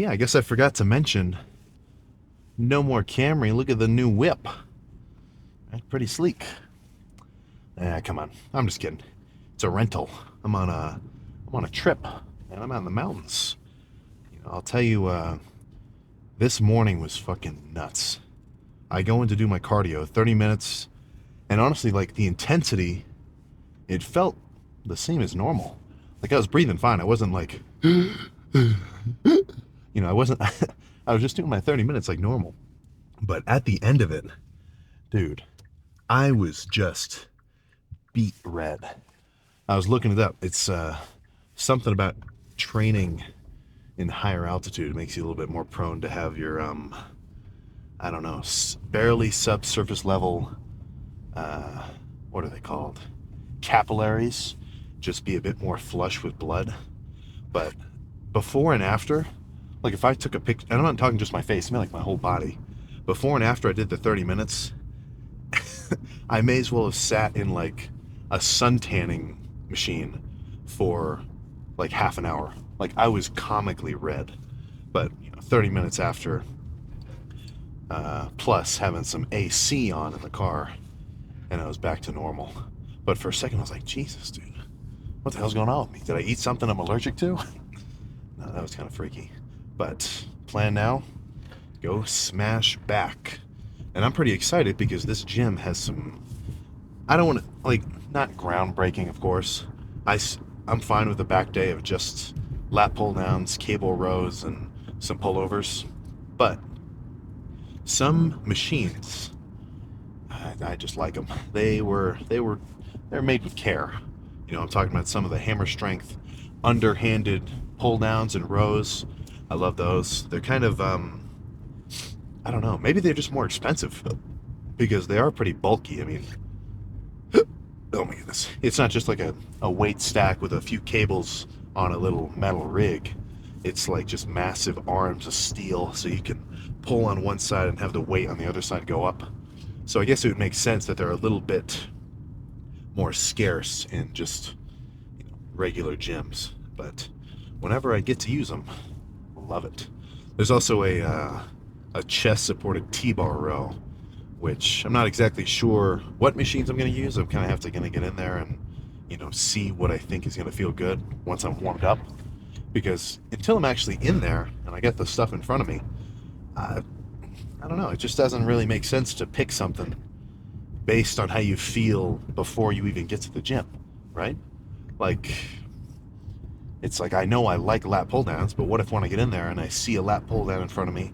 Yeah, I guess I forgot to mention, no more Camry. Look at the new whip. Right? Pretty sleek. Come on. I'm just kidding. It's a rental. I'm on a trip, and I'm out in the mountains. I'll tell you, this morning was fucking nuts. I go in to do my cardio, 30 minutes, and honestly, like the intensity, it felt the same as normal. Like I was breathing fine. I wasn't like, I wasn't. I was just doing my 30 minutes like normal. But at the end of it, dude, I was just beat red. I was looking it up. It's something about training in higher altitude makes you a little bit more prone to have your I don't know, barely subsurface level. Uh, what are they called? Capillaries just be a bit more flush with blood. But before and after, like if I took a picture, and I'm not talking just my face, I mean like my whole body. Before and after I did the 30 minutes, I may as well have sat in like a sun tanning machine for like half an hour. Like I was comically red. But 30 minutes after, plus having some AC on in the car, and I was back to normal. But for a second, I was like, Jesus, dude, what the hell's going on with me? Did I eat something I'm allergic to? No, that was kind of freaky. But plan now, go smash back. And I'm pretty excited because this gym has some, I don't want to, like, not groundbreaking, of course. I'm fine with a back day of just lat pull downs, cable rows, and some pullovers. But some machines, I just like them. They're made with care. I'm talking about some of the hammer strength, underhanded pull downs and rows. I love those. They're kind of, I don't know, maybe they're just more expensive because they are pretty bulky. I mean, oh my goodness. It's not just like a weight stack with a few cables on a little metal rig. It's like just massive arms of steel so you can pull on one side and have the weight on the other side go up. So I guess it would make sense that they're a little bit more scarce in just regular gyms. But whenever I get to use them, I love it. There's also a chest supported T-bar row, which I'm not exactly sure what machines I'm going to use. I'm kind of have to gonna get in there and see what I think is going to feel good once I'm warmed up. Because until I'm actually in there and I get the stuff in front of me, I don't know. It just doesn't really make sense to pick something based on how you feel before you even get to the gym, right? Like, it's like I know I like lat pull downs, but what if when I get in there and I see a lat pull down in front of me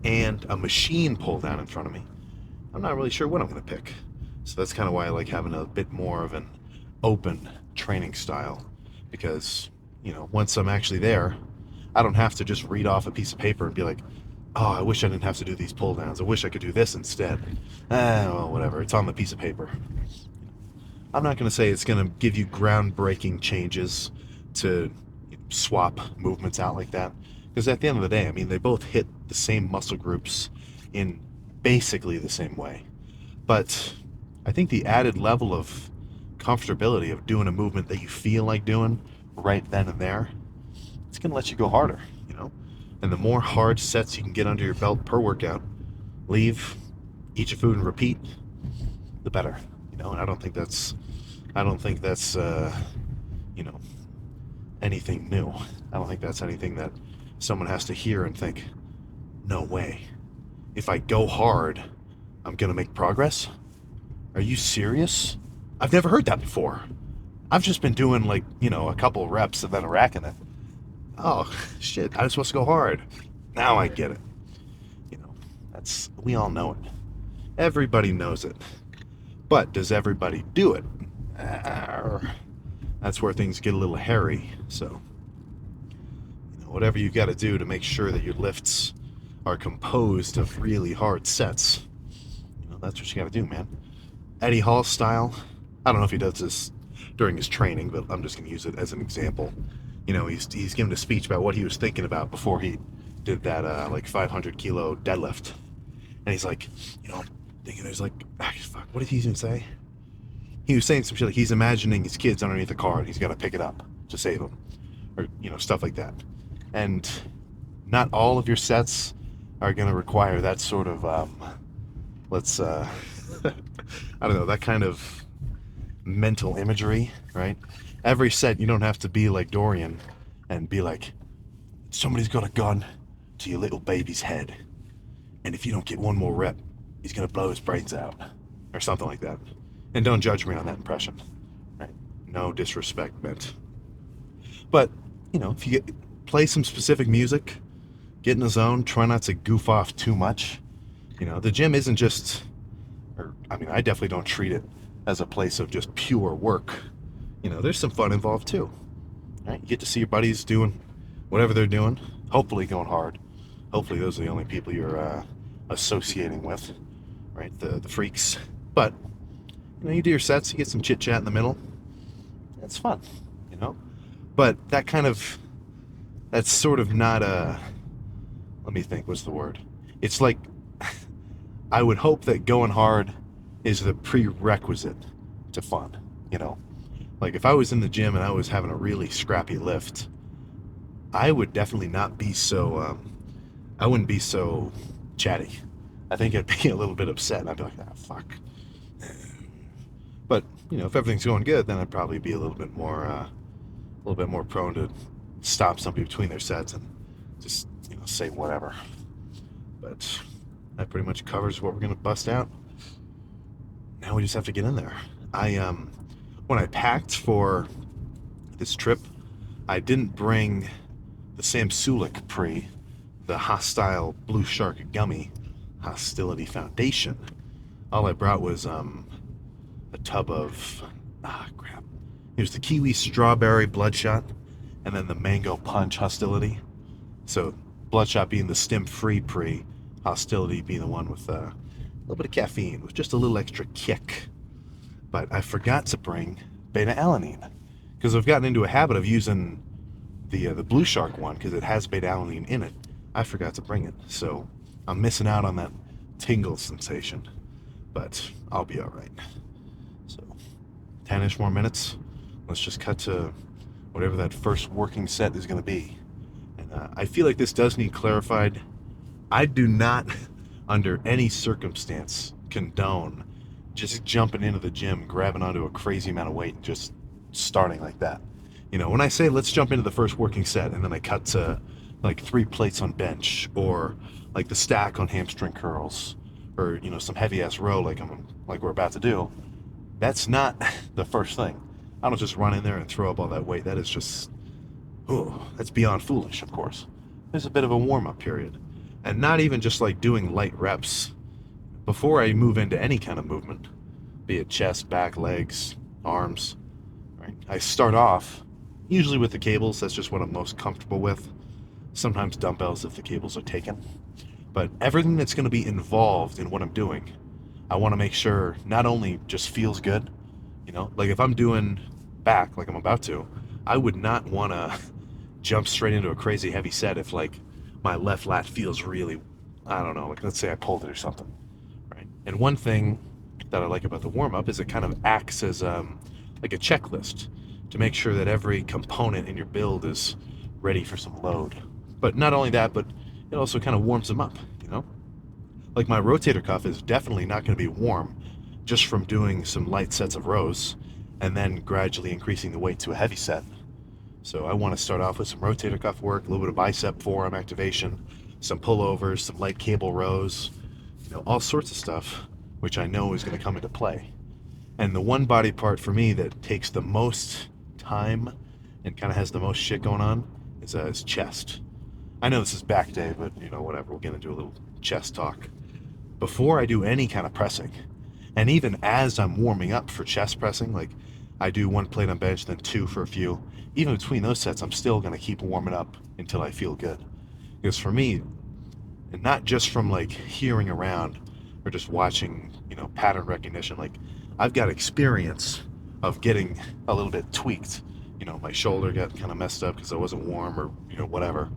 and a machine pull down in front of me? I'm not really sure what I'm going to pick. So that's kind of why I like having a bit more of an open training style. Because, once I'm actually there, I don't have to just read off a piece of paper and be like, oh, I wish I didn't have to do these pull downs. I wish I could do this instead. Well, whatever. It's on the piece of paper. I'm not going to say it's going to give you groundbreaking changes to swap movements out like that. Because at the end of the day, I mean, they both hit the same muscle groups in basically the same way. But I think the added level of comfortability of doing a movement that you feel like doing right then and there, it's going to let you go harder. And the more hard sets you can get under your belt per workout, leave, eat your food and repeat, the better. And I don't think that's anything new. I don't think that's anything that someone has to hear and think, no way. If I go hard, I'm going to make progress? Are you serious? I've never heard that before. I've just been doing like, a couple reps and then racking it. Oh, shit, I'm supposed to go hard. Now I get it. We all know it. Everybody knows it. But does everybody do it? That's where things get a little hairy. So, whatever you got to do to make sure that your lifts are composed of really hard sets, that's what you got to do, man. Eddie Hall style. I don't know if he does this during his training, but I'm just going to use it as an example. He's given a speech about what he was thinking about before he did that like 500 kilo deadlift, and he's like, I'm thinking there's like, fuck, what did he even say? He was saying some shit like he's imagining his kids underneath the car and he's got to pick it up to save them, or stuff like that. And not all of your sets are going to require that sort of, let's, I don't know, that kind of mental imagery, right? Every set, you don't have to be like Dorian and be like, somebody's got a gun to your little baby's head, and if you don't get one more rep, he's going to blow his brains out, or something like that. And don't judge me on that impression, right? No disrespect meant. But, if you play some specific music, get in the zone, try not to goof off too much. The gym isn't just, I definitely don't treat it as a place of just pure work. There's some fun involved too, right? You get to see your buddies doing whatever they're doing, hopefully going hard. Hopefully those are the only people you're associating with, right? The freaks. But, you do your sets, you get some chit chat in the middle. It's fun, But that's sort of not let me think, what's the word? It's like, I would hope that going hard is the prerequisite to fun, Like if I was in the gym and I was having a really scrappy lift, I would definitely not be so, I wouldn't be so chatty. I think I'd be a little bit upset and I'd be like, fuck. But, if everything's going good, then I'd probably be a little bit more prone to stop somebody between their sets and just, say whatever. But that pretty much covers what we're going to bust out. Now we just have to get in there. When I packed for this trip, I didn't bring the Samsulik Pre, the Hostile Blue Shark Gummy Hostility Foundation. All I brought was a tub of crap. It was the Kiwi Strawberry Bloodshot, and then the Mango Punch Hostility. So Bloodshot being the stim-free Pre, Hostility being the one with a little bit of caffeine, with just a little extra kick. But I forgot to bring beta-alanine, because I've gotten into a habit of using the Blue Shark one, because it has beta-alanine in it. I forgot to bring it, so I'm missing out on that tingle sensation. But I'll be alright. So, 10-ish more minutes. Let's just cut to whatever that first working set is going to be. And I feel like this does need clarified. I do not, under any circumstance, condone just jumping into the gym, grabbing onto a crazy amount of weight, and just starting like that. When I say let's jump into the first working set, and then I cut to like 3 plates on bench, or like the stack on hamstring curls, or some heavy ass row like we're about to do, that's not the first thing. I don't just run in there and throw up all that weight. That is just, that's beyond foolish, of course. There's a bit of a warm-up period. And not even just like doing light reps. Before I move into any kind of movement, be it chest, back, legs, arms, right? I start off usually with the cables. That's just what I'm most comfortable with. Sometimes dumbbells if the cables are taken. But everything that's going to be involved in what I'm doing, I want to make sure not only just feels good, like if I'm doing back like I'm about to, I would not want to jump straight into a crazy heavy set if like my left lat feels really, I don't know, like let's say I pulled it or something, right? And one thing that I like about the warm-up is it kind of acts as like a checklist to make sure that every component in your build is ready for some load. But not only that, but it also kind of warms them up, Like my rotator cuff is definitely not going to be warm just from doing some light sets of rows and then gradually increasing the weight to a heavy set. So I want to start off with some rotator cuff work, a little bit of bicep forearm activation, some pullovers, some light cable rows, all sorts of stuff, which I know is going to come into play. And the one body part for me that takes the most time and kind of has the most shit going on is chest. I know this is back day, but whatever, we're going to do a little chest talk. Before I do any kind of pressing, and even as I'm warming up for chest pressing, like I do 1 plate on bench, then 2 for a few, even between those sets, I'm still going to keep warming up until I feel good. Because for me, and not just from like hearing around or just watching, pattern recognition, like I've got experience of getting a little bit tweaked. My shoulder got kind of messed up because I wasn't warm or, whatever,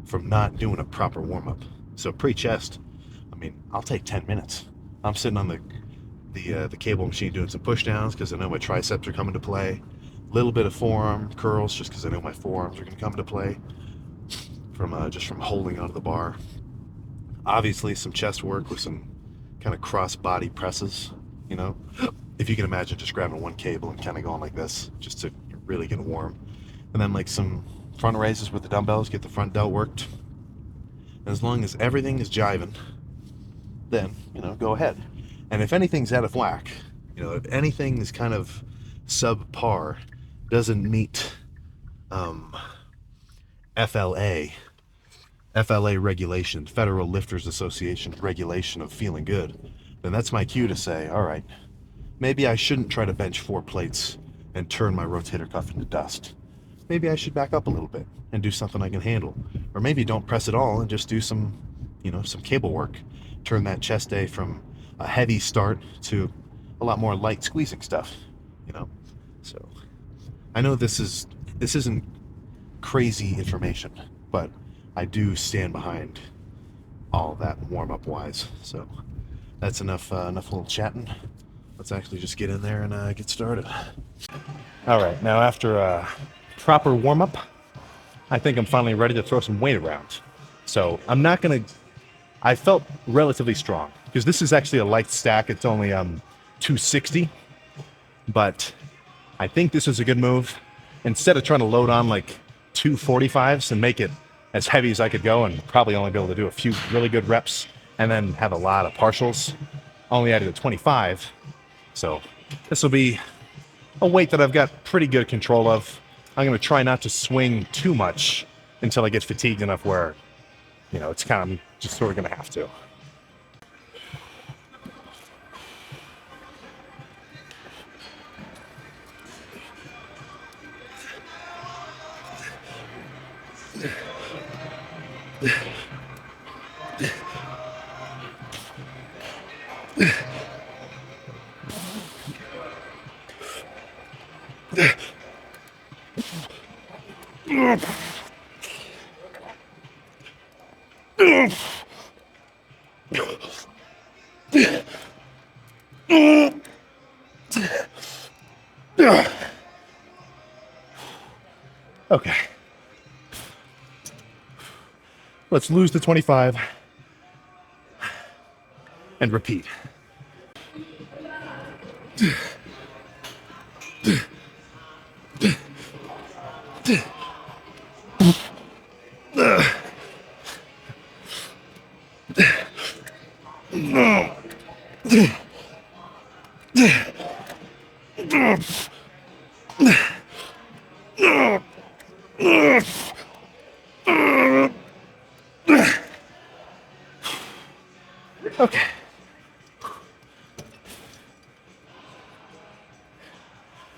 from not doing a proper warm-up. So pre-chest, I'll take 10 minutes. I'm sitting on the cable machine doing some push-downs because I know my triceps are coming to play. A little bit of forearm curls just because I know my forearms are going to come into play. from just from holding onto the bar. Obviously, some chest work with some kind of cross body presses. You know, if you can imagine just grabbing one cable and kind of going like this, just to really get warm. And then like some front raises with the dumbbells, get the front delt worked. And as long as everything is jiving, then, go ahead. And if anything's out of whack, if anything is kind of subpar, doesn't meet um, FLA, FLA regulation, Federal Lifters Association regulation of feeling good, then that's my cue to say, all right, maybe I shouldn't try to bench 4 plates and turn my rotator cuff into dust. Maybe I should back up a little bit and do something I can handle. Or maybe don't press it all and just do some cable work. Turn that chest day from a heavy start to a lot more light squeezing stuff, So I know this isn't crazy information, but I do stand behind all of that warm-up wise. So that's enough little chatting. Let's actually just get in there and get started. All right, now after a proper warm-up, I think I'm finally ready to throw some weight around. So I felt relatively strong because this is actually a light stack. It's only 260, but I think this is a good move. Instead of trying to load on like 245s and make it as heavy as I could go and probably only be able to do a few really good reps and then have a lot of partials, only added a 25. So this will be a weight that I've got pretty good control of. I'm going to try not to swing too much until I get fatigued enough where, it's kind of just sort of going to have to. Okay. Let's lose the 25 and repeat. Okay.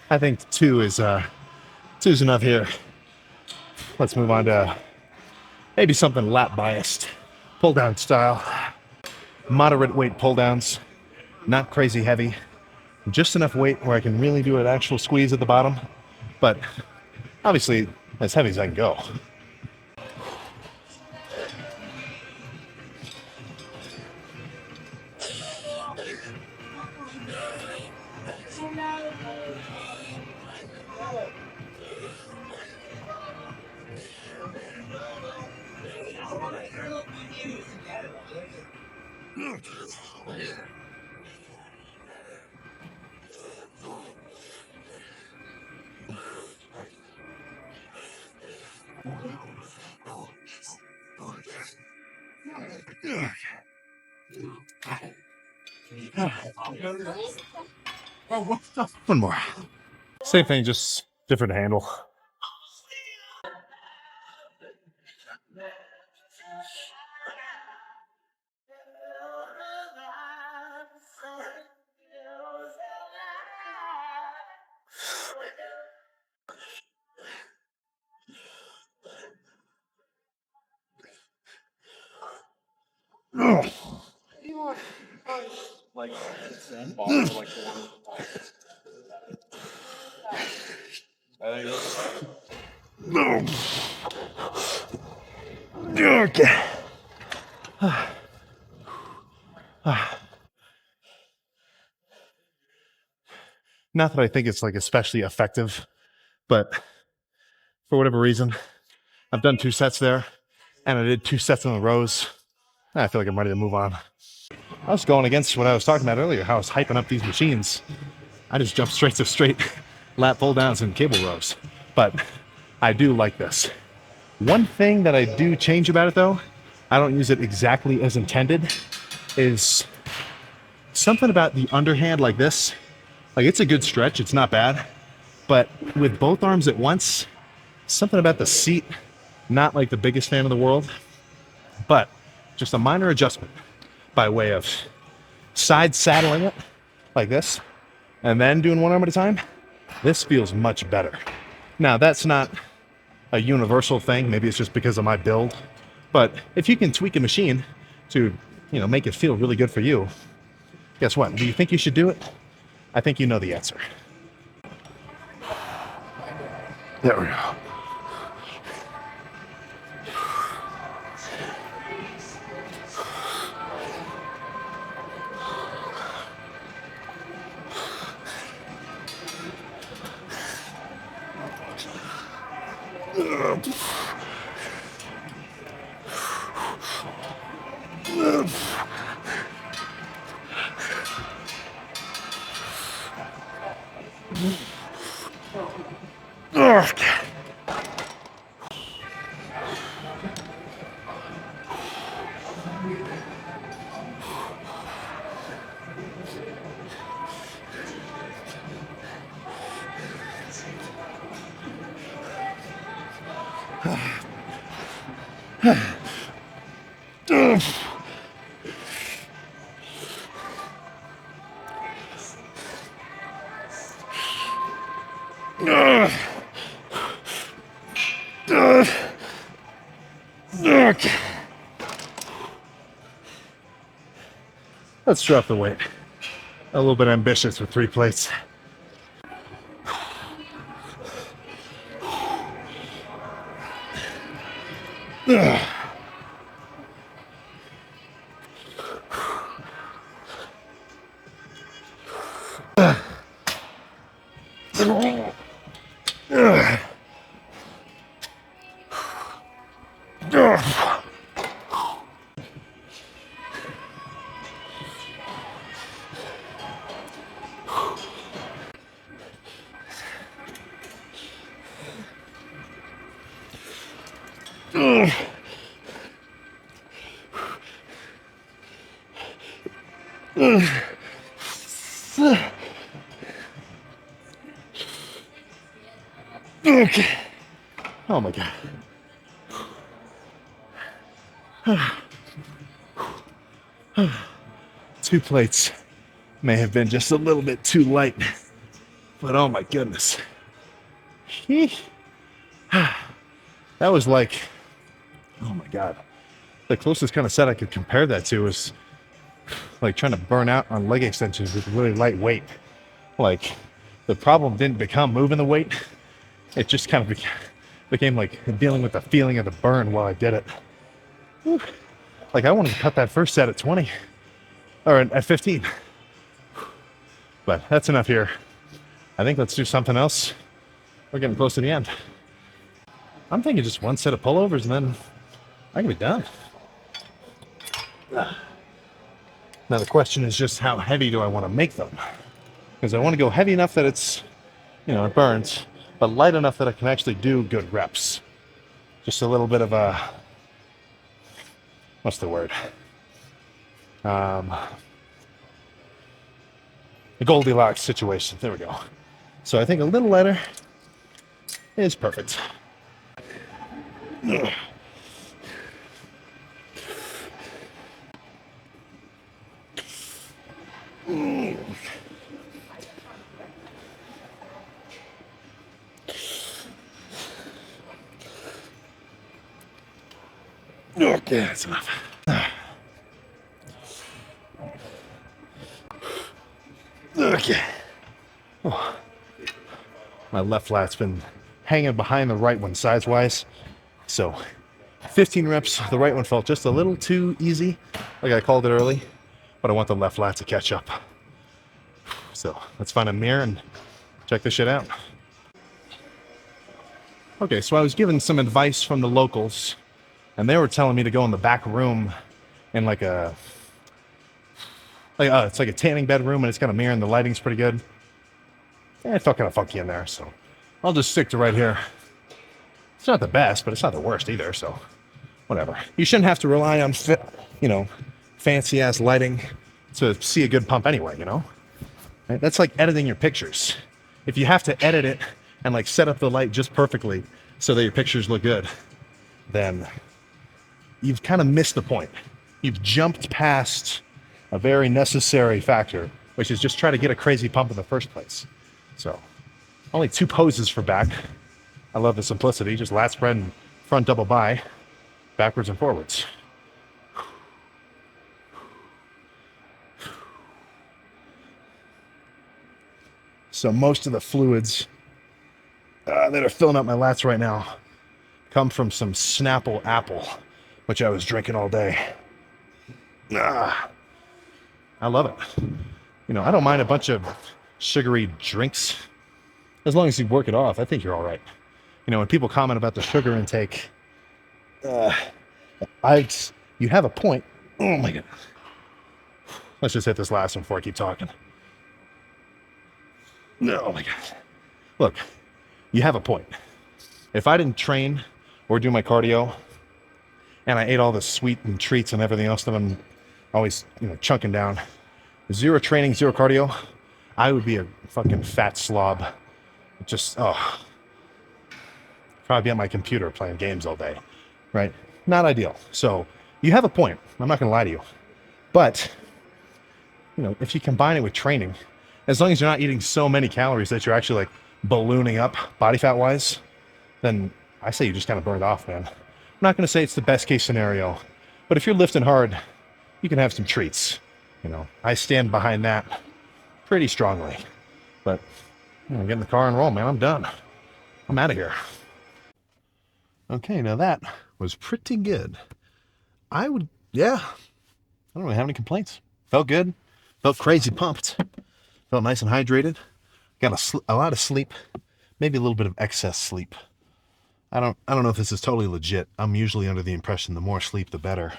I think two's enough here. Let's move on to maybe something lat biased, pull down style, moderate weight pull downs, not crazy heavy, just enough weight where I can really do an actual squeeze at the bottom, but obviously as heavy as I can go. One more. Same thing, just different handle. Like okay. Not that I think it's like especially effective, but for whatever reason, I've done 2 sets there and I did 2 sets in the rows. I feel like I'm ready to move on. I was going against what I was talking about earlier, how I was hyping up these machines. I just jumped straight to straight lat pull downs and cable rows. But I do like this. One thing that I do change about it though, I don't use it exactly as intended, is something about the underhand like this. Like it's a good stretch, it's not bad. But with both arms at once, something about the seat, not like the biggest fan in the world, but just a minor adjustment by way of side saddling it like this and then doing one arm at a time. This feels much better. Now that's not a universal thing. Maybe it's just because of my build, but if you can tweak a machine to, make it feel really good for you, guess what? Do you think you should do it? I think you know the answer. There we go. Let's drop the weight. A little bit ambitious with 3 plates. Okay. Oh my God. 2 plates may have been just a little bit too light, but oh my goodness. That was like, oh my God. The closest kind of set I could compare that to is like trying to burn out on leg extensions with really light weight. Like the problem didn't become moving the weight. It just kind of became like dealing with the feeling of the burn while I did it. Whew. Like I wanted to cut that first set at 20 or at 15, but that's enough here. I think let's do something else. We're getting close to the end. I'm thinking just 1 set of pullovers and then I can be done. Now the question is just how heavy do I want to make them? Because I want to go heavy enough that it's, it burns, but light enough that I can actually do good reps. Just a little bit of a, what's the word? A Goldilocks situation. There we go. So I think a little lighter is perfect. Okay, that's enough. Okay. Oh. My left lat's been hanging behind the right one size-wise. So 15 reps, the right one felt just a little too easy, like I called it early, but I want the left lat to catch up. So let's find a mirror and check this shit out. Okay, so I was given some advice from the locals and they were telling me to go in the back room in like a it's like a tanning bedroom, and it's got a mirror, and the lighting's pretty good. It felt kind of funky in there, so I'll just stick to right here. It's not the best, but it's not the worst either, so whatever. You shouldn't have to rely on fancy ass lighting to see a good pump anyway, Right? That's like editing your pictures. If you have to edit it and like set up the light just perfectly so that your pictures look good, then you've kind of missed the point. You've jumped past a very necessary factor, which is just try to get a crazy pump in the first place. So only 2 poses for back. I love the simplicity. Just lat spread and front double bi, backwards and forwards. So most of the fluids that are filling up my lats right now come from some Snapple apple, which I was drinking all day. I love it. I don't mind a bunch of sugary drinks as long as you work it off. I think you're all right. When people comment about the sugar intake, you have a point. Oh my god. Let's just hit this last one before I keep talking. Oh my god. Look, you have a point. If I didn't train or do my cardio, and I ate all the sweet and treats and everything else that I'm always, chunking down, 0 training, 0 cardio, I would be a fucking fat slob. Just, probably be on my computer playing games all day, right? Not ideal. So you have a point. I'm not going to lie to you. But, if you combine it with training, as long as you're not eating so many calories that you're actually like ballooning up body fat wise, then I say you just kind of burn it off, man. I'm not going to say it's the best case scenario, but if you're lifting hard, you can have some treats. I stand behind that pretty strongly. But get in the car and roll, man. I'm done. I'm out of here. Okay, now that was pretty good. I don't really have any complaints. Felt good. Felt crazy pumped. Felt nice and hydrated. Got a lot of sleep. Maybe a little bit of excess sleep. I don't know if this is totally legit. I'm usually under the impression the more sleep, the better.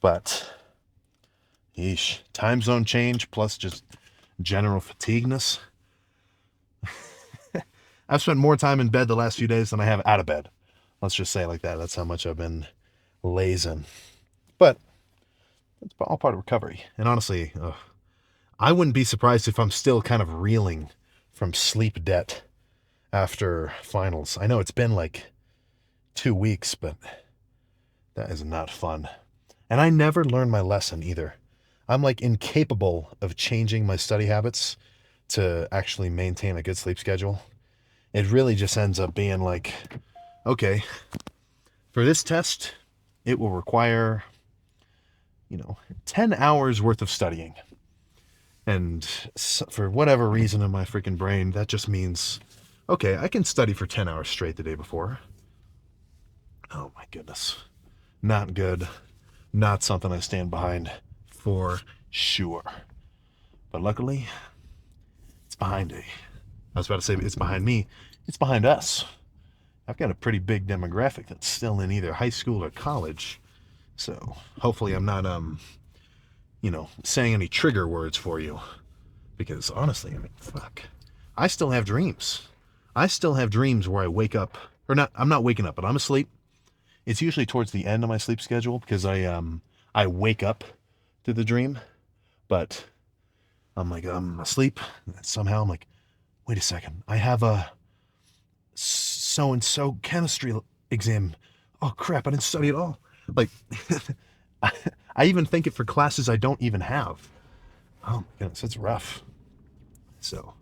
But, yeesh. Time zone change plus just general fatigueness. I've spent more time in bed the last few days than I have out of bed. Let's just say it like that. That's how much I've been lazing. But it's all part of recovery. And honestly, I wouldn't be surprised if I'm still kind of reeling from sleep debt after finals. I know it's been like 2 weeks, but that is not fun. And I never learned my lesson either. I'm like incapable of changing my study habits to actually maintain a good sleep schedule. It really just ends up being like, okay, for this test, it will require, 10 hours worth of studying. And for whatever reason in my freaking brain, that just means, okay, I can study for 10 hours straight the day before. Oh my goodness. Not good. Not something I stand behind for sure. But luckily, it's behind me. I was about to say it's behind me. It's behind us. I've got a pretty big demographic that's still in either high school or college. So hopefully I'm not, saying any trigger words for you. Because honestly, fuck. I still have dreams. I still have dreams where I wake up, or not, I'm not waking up, but I'm asleep. It's usually towards the end of my sleep schedule because I wake up to the dream, but I'm asleep. And somehow I'm like, wait a second, I have a so-and-so chemistry exam. Oh crap, I didn't study at all. Like, I even think it for classes I don't even have. Oh my goodness, it's rough. So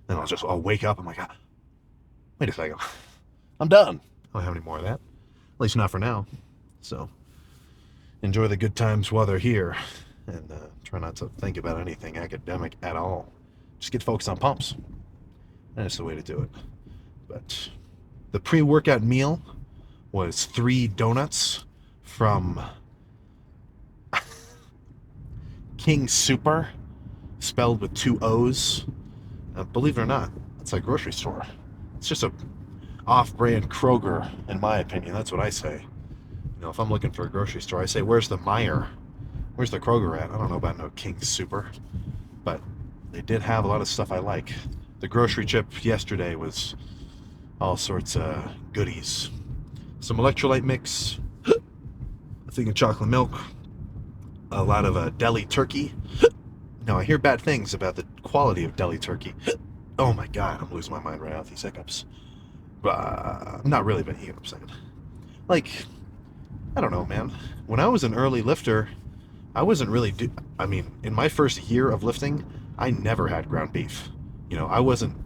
then I'll wake up, I'm like, wait a second, I'm done. I don't have any more of that. At least not for now. So enjoy the good times while they're here, and try not to think about anything academic at all. Just get focused on pumps. That's the way to do it. But the pre-workout meal was 3 donuts from King Super, spelled with 2 O's. Believe it or not, it's like a grocery store. It's just a off-brand Kroger, in my opinion. That's what I say. if I'm looking for a grocery store, I say, where's the Meijer? Where's the Kroger at? I don't know about no King Super, but they did have a lot of stuff I like. The grocery trip yesterday was all sorts of goodies. Some electrolyte mix, a thing of chocolate milk, a lot of deli turkey. Now, I hear bad things about the quality of deli turkey. Oh my god, I'm losing my mind right now with these hiccups. Not really, but you know what I'm saying. Like, I don't know, man. When I was an early lifter, I wasn't really I mean, in my first year of lifting, I never had ground beef. I wasn't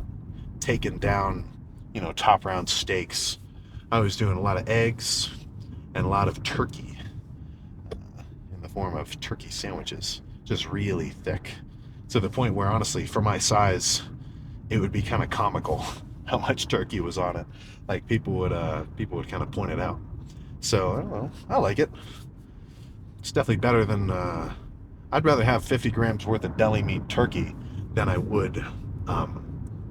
taking down, top round steaks. I was doing a lot of eggs and a lot of turkey in the form of turkey sandwiches, just really thick, to the point where, honestly, for my size, it would be kind of comical how much turkey was on it. Like, people would kind of point it out. So I don't know. I like it. It's definitely better than. I'd rather have 50 grams worth of deli meat turkey than I would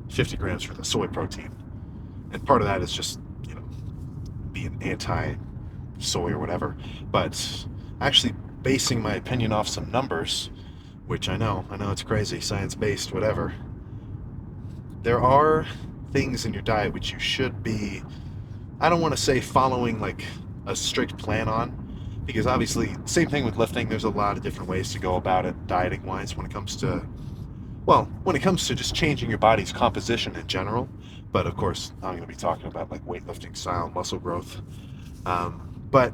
50 grams worth of soy protein. And part of that is just being anti-soy or whatever. But actually basing my opinion off some numbers, which I know it's crazy, science-based, whatever. There are things in your diet which you should be, I don't want to say following like a strict plan on, because obviously, same thing with lifting, there's a lot of different ways to go about it dieting wise when it comes to just changing your body's composition in general. But of course, I'm going to be talking about like weightlifting style, muscle growth. But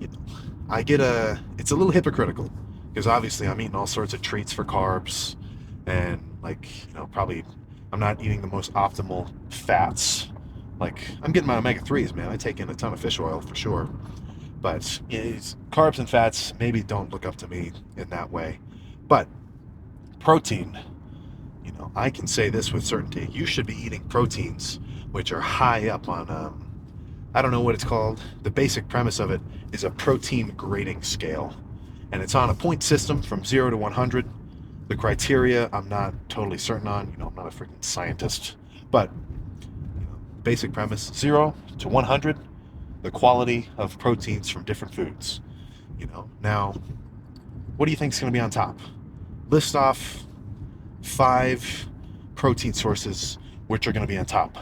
it's a little hypocritical, because obviously I'm eating all sorts of treats for carbs, and like, probably I'm not eating the most optimal fats. Like, I'm getting my omega-3s, man. I take in a ton of fish oil for sure. But carbs and fats maybe don't look up to me in that way. But protein, I can say this with certainty. You should be eating proteins which are high up on, I don't know what it's called. The basic premise of it is a protein grading scale. And it's on a point system from 0 to 100. The criteria I'm not totally certain on. I'm not a freaking scientist. But basic premise, 0 to 100, the quality of proteins from different foods. Now, what do you think is going to be on top? List off 5 protein sources which are going to be on top.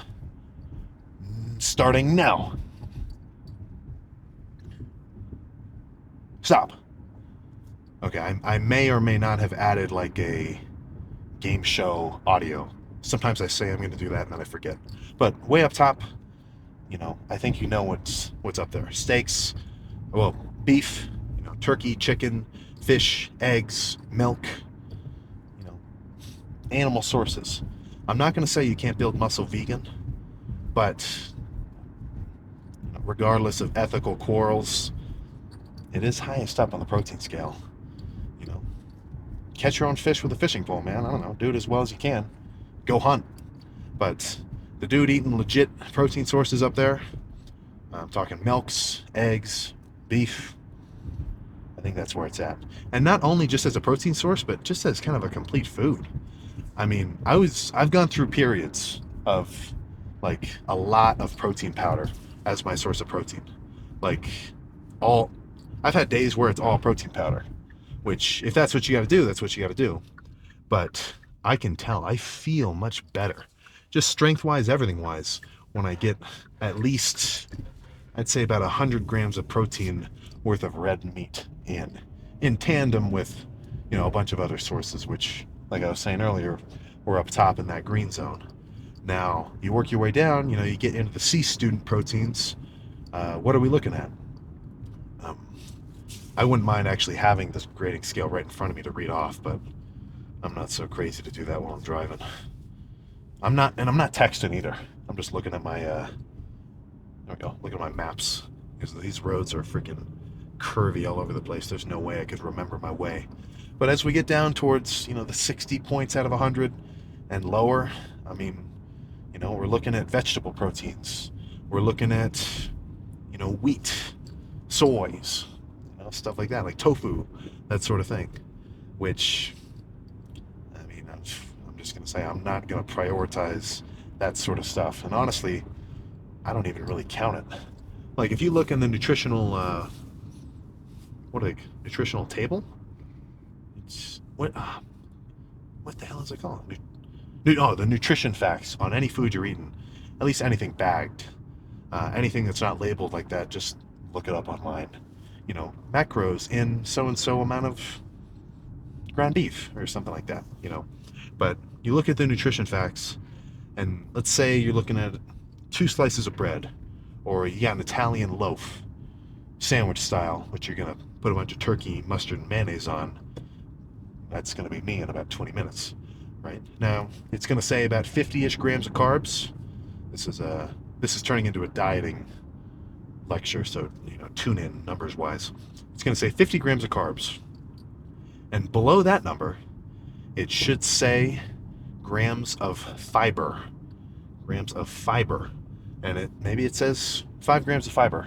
Starting now. Stop. Okay, I may or may not have added like a game show audio. Sometimes I say I'm going to do that and then I forget. But way up top, I think what's up there. Steaks, well, beef, turkey, chicken, fish, eggs, milk, animal sources. I'm not going to say you can't build muscle vegan, but regardless of ethical quarrels, it is highest up on the protein scale. Catch your own fish with a fishing pole, man. I don't know. Do it as well as you can. Go hunt. But the dude eating legit protein sources up there, I'm talking milks, eggs, beef. I think that's where it's at. And not only just as a protein source, but just as kind of a complete food. I mean, I've gone through periods of like a lot of protein powder as my source of protein. Like I've had days where it's all protein powder, which if that's what you got to do, that's what you got to do. But I can tell I feel much better, just strength-wise, everything-wise, when I get at least, I'd say about 100 grams of protein worth of red meat in tandem with, a bunch of other sources, which, like I was saying earlier, were up top in that green zone. Now, you work your way down, you get into the C student proteins. What are we looking at? I wouldn't mind actually having this grading scale right in front of me to read off, but I'm not so crazy to do that while I'm driving. I'm not texting either. I'm just looking at my, there we go, look at my maps. Because these roads are freaking curvy all over the place. There's no way I could remember my way. But as we get down towards, the 60 points out of 100 and lower, I mean, we're looking at vegetable proteins. We're looking at, wheat, soys, stuff like that, like tofu, that sort of thing. Which, I mean, I'm just going to say I'm not going to prioritize that sort of stuff. And honestly, I don't even really count it. Like if you look in the nutritional, nutritional table? It's, what the hell is it called? Oh, the nutrition facts on any food you're eating. At least anything bagged. Anything that's not labeled like that, just look it up online. You know, macros in so-and-so amount of ground beef or something like that, you know. But you look at the nutrition facts, and let's say you're looking at 2 slices of bread, or you got an Italian loaf, sandwich style, which you're going to put a bunch of turkey, mustard, and mayonnaise on. That's going to be me in about 20 minutes, right? Now, it's going to say about 50-ish grams of carbs. This is turning into a dieting lecture, so, you know, tune in numbers-wise. It's going to say 50 grams of carbs. And below that number, it should say grams of fiber. Grams of fiber. And maybe it says 5 grams of fiber.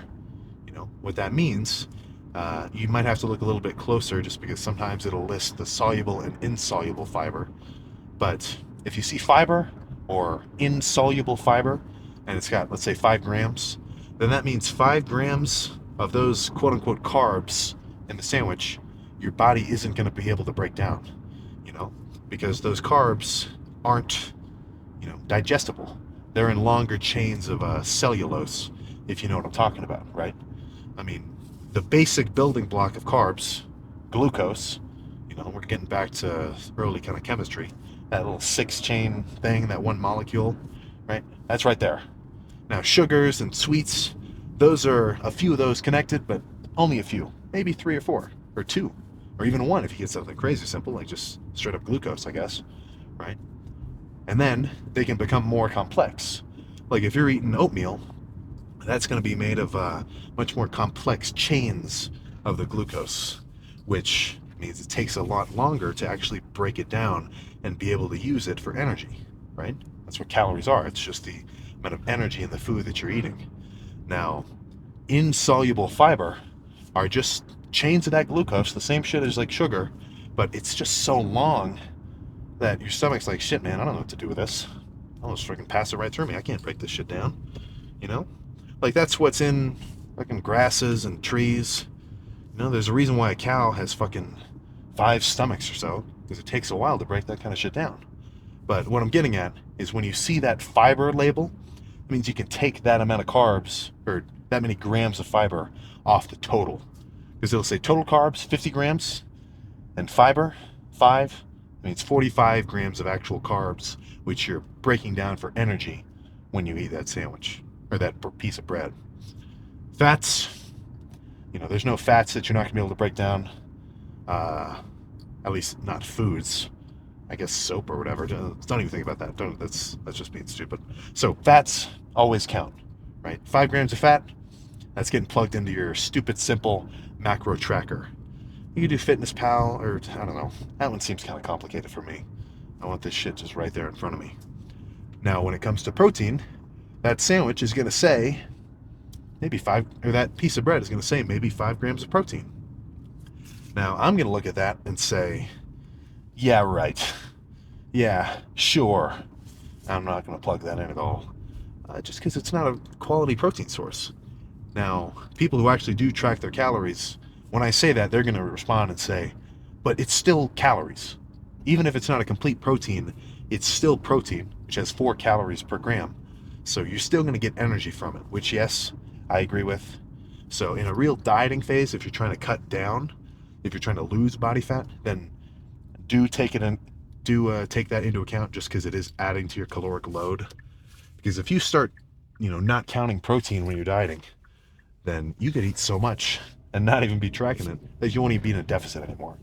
You know, what that means, you might have to look a little bit closer just because sometimes it'll list the soluble and insoluble fiber. But if you see fiber or insoluble fiber, and it's got, let's say, 5 grams, then that means 5 grams of those quote-unquote carbs in the sandwich, your body isn't going to be able to break down, you know, because those carbs aren't, you know, digestible. They're in longer chains of cellulose, if you know what I'm talking about, right? I mean, the basic building block of carbs, glucose, you know, we're getting back to early kind of chemistry, that little 6-chain thing, that one molecule, right? That's right there. Now, sugars and sweets, those are a few of those connected, but only a few, maybe 3 or 4, or 2, or even 1 if you get something crazy simple, like just straight up glucose, I guess, right? And then they can become more complex. Like if you're eating oatmeal, that's going to be made of much more complex chains of the glucose, which means it takes a lot longer to actually break it down and be able to use it for energy, right? That's what calories are. It's just the amount of energy in the food that you're eating. Now, insoluble fiber are just chains of that glucose, the same shit as like sugar, but it's just so long that your stomach's like, shit, man, I don't know what to do with this. I'll just freaking pass it right through me. I can't break this shit down, you know? Like, that's what's in fucking grasses and trees. You know, there's a reason why a cow has fucking 5 stomachs or so, because it takes a while to break that kind of shit down. But what I'm getting at is when you see that fiber label, it means you can take that amount of carbs, or that many grams of fiber, off the total. Because it'll say total carbs, 50 grams, and fiber, 5. It means 45 grams of actual carbs, which you're breaking down for energy when you eat that sandwich, or that piece of bread. Fats, you know, there's no fats that you're not going to be able to break down. At least not foods. I guess soap or whatever. Don't even think about that. That's just being stupid. So fats always count, right? 5 grams of fat, that's getting plugged into your stupid simple macro tracker. You can do Fitness Pal, or I don't know. That one seems kind of complicated for me. I want this shit just right there in front of me. Now, when it comes to protein, that sandwich is going to say maybe 5, or that piece of bread is going to say maybe 5 grams of protein. Now, I'm going to look at that and say, yeah, right. Yeah, sure. I'm not going to plug that in at all. Just because it's not a quality protein source. Now, people who actually do track their calories, when I say that, they're going to respond and say, but it's still calories. Even if it's not a complete protein, it's still protein, which has 4 calories per gram. So you're still going to get energy from it, which, yes, I agree with. So in a real dieting phase, if you're trying to cut down, if you're trying to lose body fat, then do take that into account, just because it is adding to your caloric load. Because if you start, you know, not counting protein when you're dieting, then you could eat so much and not even be tracking it that you won't even be in a deficit anymore.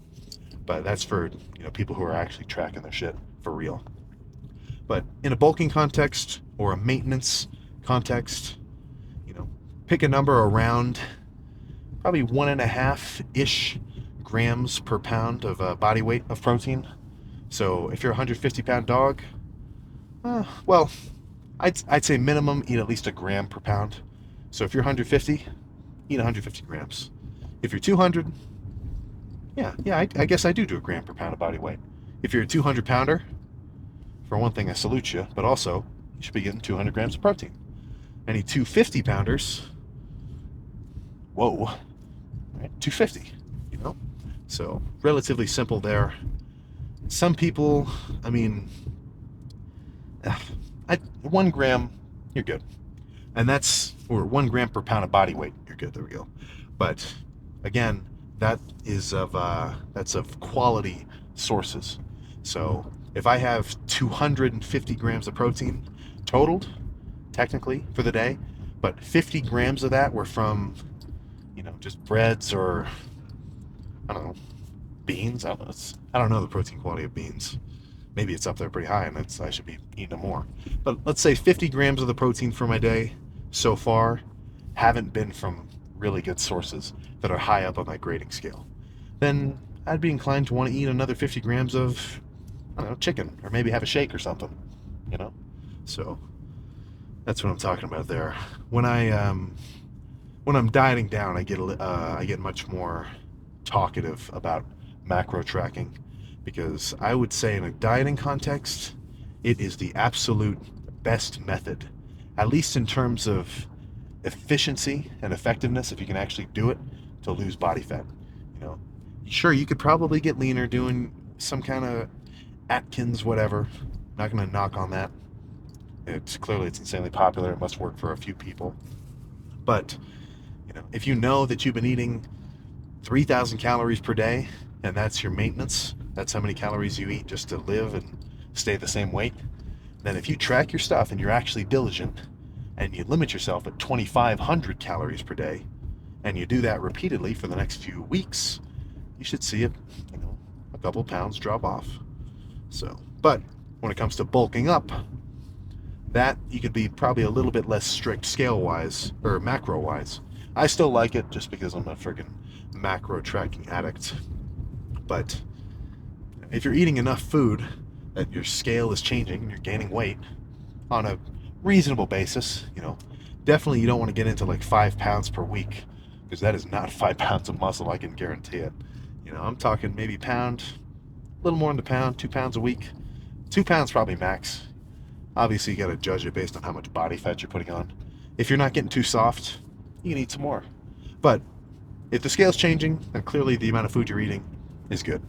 But that's for, you know, people who are actually tracking their shit for real. But in a bulking context or a maintenance context, you know, pick a number around probably 1.5-ish grams per pound of body weight of protein. So if you're a 150-pound dog, well, I'd say minimum eat at least a gram per pound. So if you're 150, eat 150 grams. If you're 200, I guess I do a gram per pound of body weight. If you're a 200-pounder, for one thing, I salute you, but also you should be getting 200 grams of protein. Any 250-pounders, whoa, right? 250, you know? So relatively simple there. Some people, I mean, 1 gram, you're good. And or 1 gram per pound of body weight, you're good, there we go. But again, that's of quality sources. So if I have 250 grams of protein totaled, technically, for the day, but 50 grams of that were from, just breads or, I don't know, beans. I don't know the protein quality of beans. Maybe it's up there pretty high, and I should be eating more. But let's say 50 grams of the protein for my day so far haven't been from really good sources that are high up on my grading scale. Then I'd be inclined to want to eat another 50 grams of, I don't know, chicken, or maybe have a shake or something, you know? So that's what I'm talking about there. When I'm dieting down, I get much more talkative about macro tracking, because I would say in a dieting context, it is the absolute best method, at least in terms of efficiency and effectiveness, if you can actually do it, to lose body fat. You know, sure, you could probably get leaner doing some kind of Atkins, whatever. Not going to knock on that. It's insanely popular. It must work for a few people. But if you know that you've been eating 3,000 calories per day, and that's your maintenance, that's how many calories you eat just to live and stay the same weight, then if you track your stuff and you're actually diligent and you limit yourself at 2,500 calories per day, and you do that repeatedly for the next few weeks, you should see a couple pounds drop off. But when it comes to bulking up, that you could be probably a little bit less strict scale wise or macro wise. I still like it just because I'm a friggin' macro tracking addict. But if you're eating enough food that your scale is changing and you're gaining weight on a reasonable basis, definitely you don't want to get into like 5 pounds per week, because that is not 5 pounds of muscle, I can guarantee it. I'm talking maybe pound, a little more than a pound, 2 pounds a week. 2 pounds probably max. Obviously, you got to judge it based on how much body fat you're putting on. If you're not getting too soft, you can eat some more. But if the scale's changing, then clearly the amount of food you're eating is good.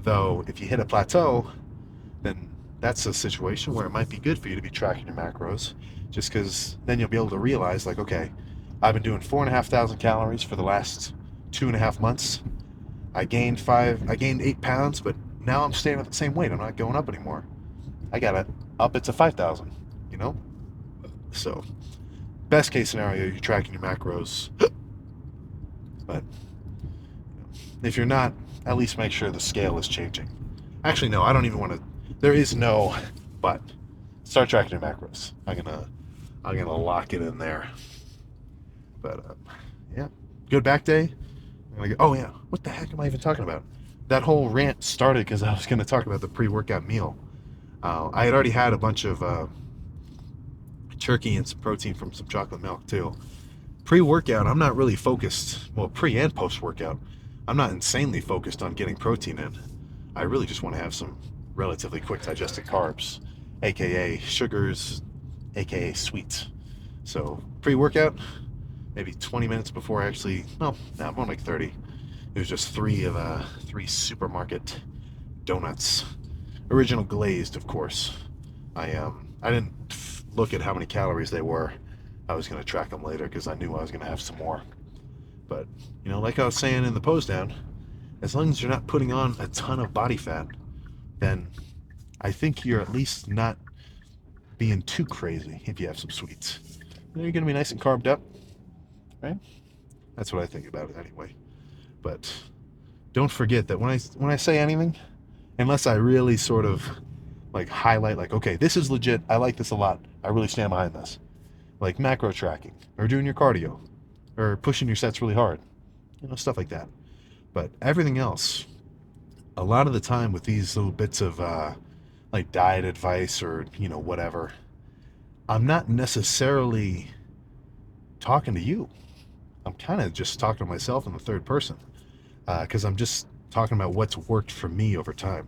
Though, if you hit a plateau, then that's a situation where it might be good for you to be tracking your macros, just because then you'll be able to realize, like, okay, I've been doing 4,500 calories for the last 2.5 months. I gained 8 pounds, but now I'm staying at the same weight. I'm not going up anymore. I gotta up it to 5,000, you know? So, best case scenario, you're tracking your macros. But if you're not, at least make sure the scale is changing. Actually, no, I don't even want to. There is no but. Start tracking your macros. I'm gonna lock it in there. But yeah, good back day. Oh yeah, what the heck am I even talking about? That whole rant started because I was going to talk about the pre-workout meal. I had already had a bunch of turkey and some protein from some chocolate milk too. Pre-workout, I'm not really focused. Well, pre and post-workout, I'm not insanely focused on getting protein in. I really just want to have some relatively quick digested carbs, aka sugars, aka sweets. So pre-workout, maybe 20 minutes before I actually, more like 30. It was just three supermarket donuts, original glazed, of course. I didn't look at how many calories they were. I was going to track them later because I knew I was going to have some more. But like I was saying in the pose down, as long as you're not putting on a ton of body fat, then I think you're at least not being too crazy if you have some sweets. You're going to be nice and carved up, right? That's what I think about it anyway. But don't forget that when I say anything, unless I really sort of like highlight, like, okay, this is legit, I like this a lot, I really stand behind this, like macro tracking or doing your cardio or pushing your sets really hard, stuff like that. But everything else, a lot of the time with these little bits of like diet advice or whatever, I'm not necessarily talking to you. I'm kind of just talking to myself in the third person, because I'm just talking about what's worked for me over time.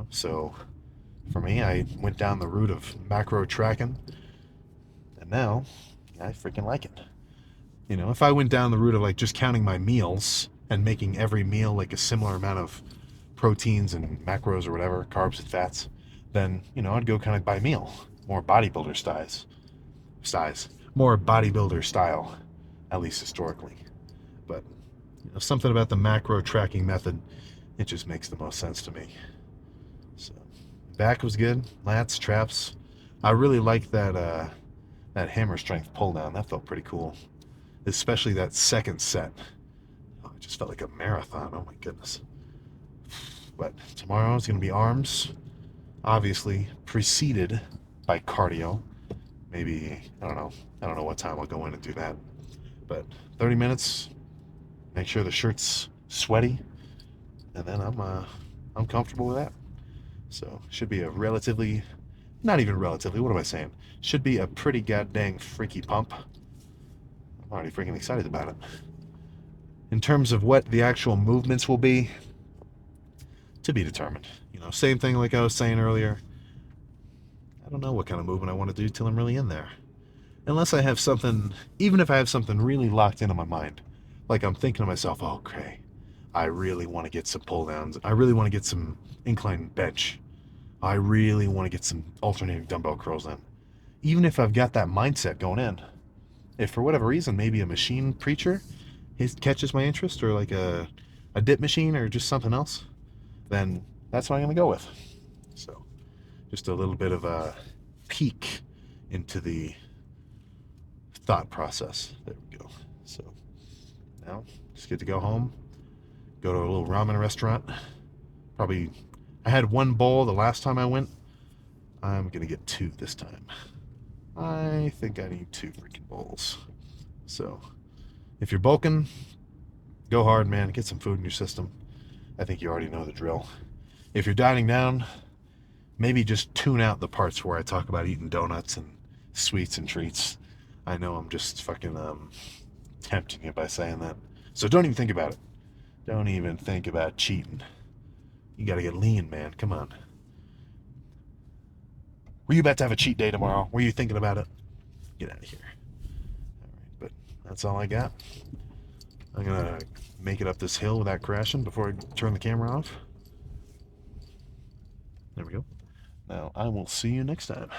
So for me, I went down the route of macro tracking, and now I freaking like it. You know, if I went down the route of like just counting my meals and making every meal like a similar amount of proteins and macros or whatever, carbs and fats, then, you know, I'd go kind of by meal, more bodybuilder more bodybuilder style, at least historically. But you know, something about the macro tracking method, it just makes the most sense to me. So back was good, lats, traps. I really liked that hammer strength pull down. That felt pretty cool, especially that second set. Oh, it just felt like a marathon. Oh my goodness. But tomorrow is going to be arms, obviously preceded by cardio. Maybe, I don't know what time I'll go in and do that. But 30 minutes, make sure the shirt's sweaty, and then I'm comfortable with that. So should be a relatively, not even relatively, what am I saying? Should be a pretty goddamn freaky pump. I'm already freaking excited about it. In terms of what the actual movements will be, to be determined. You know, same thing like I was saying earlier. I don't know what kind of movement I want to do till I'm really in there. Unless I have something, even if I have something really locked into my mind, like I'm thinking to myself, oh, okay, I really want to get some pull downs. I really want to get some incline bench. I really want to get some alternating dumbbell curls in. Even if I've got that mindset going in, if for whatever reason, maybe a machine preacher catches my interest, or like a dip machine or just something else, then that's what I'm going to go with. So just a little bit of a peek into the thought process. There we go. So now just get to go home, go to a little ramen restaurant. Probably, I had one bowl the last time I went. I'm gonna get two this time. I think I need two freaking bowls. So if you're bulking, go hard, man. Get some food in your system. I think you already know the drill. If you're dieting down, maybe just tune out the parts where I talk about eating donuts and sweets and treats. I know I'm just fucking tempting you by saying that. So don't even think about it. Don't even think about cheating. You gotta get lean, man. Come on. Were you about to have a cheat day tomorrow? Were you thinking about it? Get out of here. All right, but that's all I got. I'm gonna make it up this hill without crashing before I turn the camera off. There we go. Now I will see you next time.